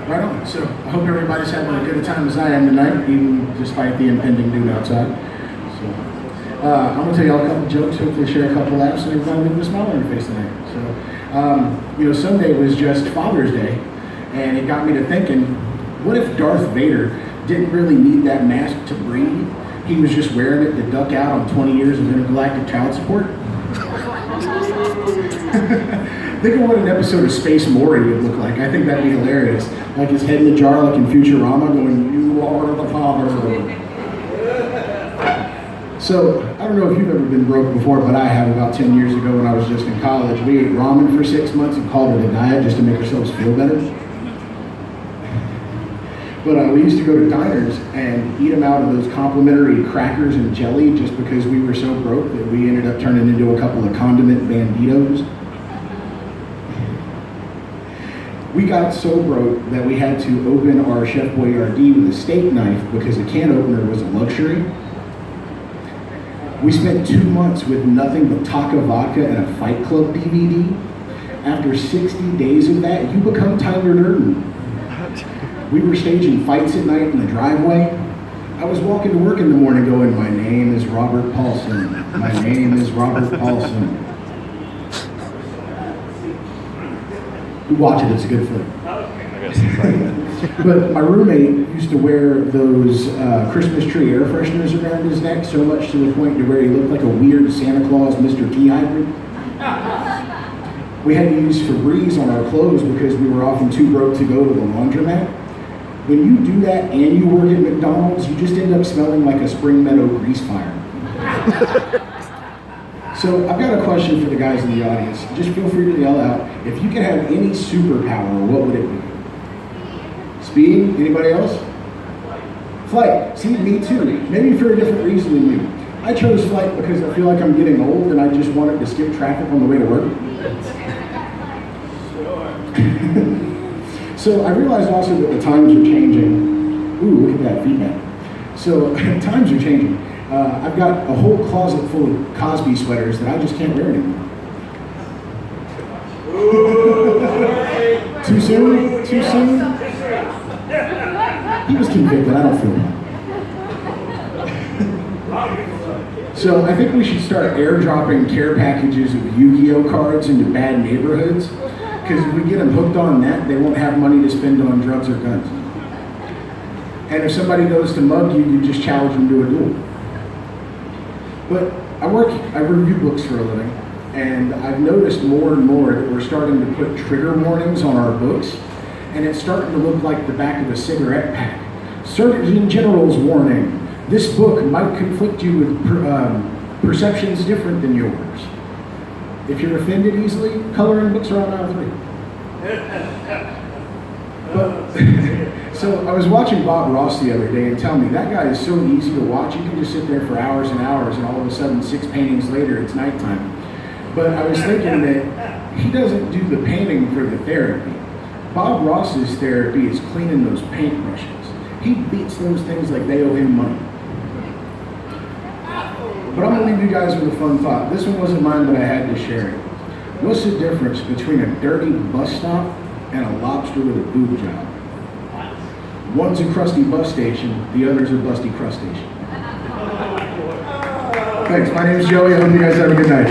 Right on. So I hope everybody's having a good time as I am tonight, even despite the impending doom outside. So I'm going to tell you all a couple jokes, hopefully share a couple laughs, and everybody with a smile on your face tonight. So, Sunday was just Father's Day, and it got me to thinking, what if Darth Vader didn't really need that mask to breathe? He was just wearing it to duck out on 20 years of intergalactic child support? Think of what an episode of Space Maury would look like. I think that'd be hilarious. Like his head in the jar like in Futurama going, "You are the father." So, I don't know if you've ever been broke before, but I have about 10 years ago when I was just in college. We ate ramen for 6 months and called it a diet just to make ourselves feel better. But we used to go to diners and eat them out of those complimentary crackers and jelly just because we were so broke that we ended up turning into a couple of condiment banditos. We got so broke that we had to open our Chef Boyardee with a steak knife because a can opener was a luxury. We spent 2 months with nothing but Taka vodka and a Fight Club DVD. After 60 days of that, you become Tyler Durden. We were staging fights at night in the driveway. I was walking to work in the morning going, "My name is Robert Paulson. My name is Robert Paulson." You watch it, it's a good film. But my roommate used to wear those Christmas tree air fresheners around his neck so much to the point to where he looked like a weird Santa Claus Mr. T hybrid. We had to use Febreze on our clothes because we were often too broke to go to the laundromat. When you do that and you work at McDonald's, you just end up smelling like a Spring Meadow grease fire. So I've got a question for the guys in the audience. Just feel free to yell out. If you could have any superpower, what would it be? Speed? Anybody else? Flight. See, me too. Maybe for a different reason than you. I chose flight because I feel like I'm getting old and I just wanted to skip traffic on the way to work. So I realized also that the times are changing. Ooh, look at that feedback. So times are changing. I've got a whole closet full of Cosby sweaters that I just can't wear anymore. Too soon? Too soon? He was convicted, I don't feel bad. So I think we should start airdropping care packages of Yu-Gi-Oh cards into bad neighborhoods, because if we get them hooked on that, they won't have money to spend on drugs or guns. And if somebody goes to mug you, you just challenge them to a duel. But I review books for a living, and I've noticed more and more that we're starting to put trigger warnings on our books, and it's starting to look like the back of a cigarette pack. Surgeon General's warning, this book might conflict you with perceptions different than yours. If you're offended easily, coloring books are on aisle 3. So I was watching Bob Ross the other day and tell me that guy is so easy to watch. You can just sit there for hours and hours and all of a sudden 6 paintings later it's nighttime. But I was thinking that he doesn't do the painting for the therapy. Bob Ross's therapy is cleaning those paintbrushes. He beats those things like they owe him money. But I'm gonna leave you guys with a fun thought. This one wasn't mine, but I had to share it. What's the difference between a dirty bus stop and a lobster with a boob job? One's a crusty bus station, the other's a busty crustacean. Thanks, my name is Joey, I hope you guys have a good night.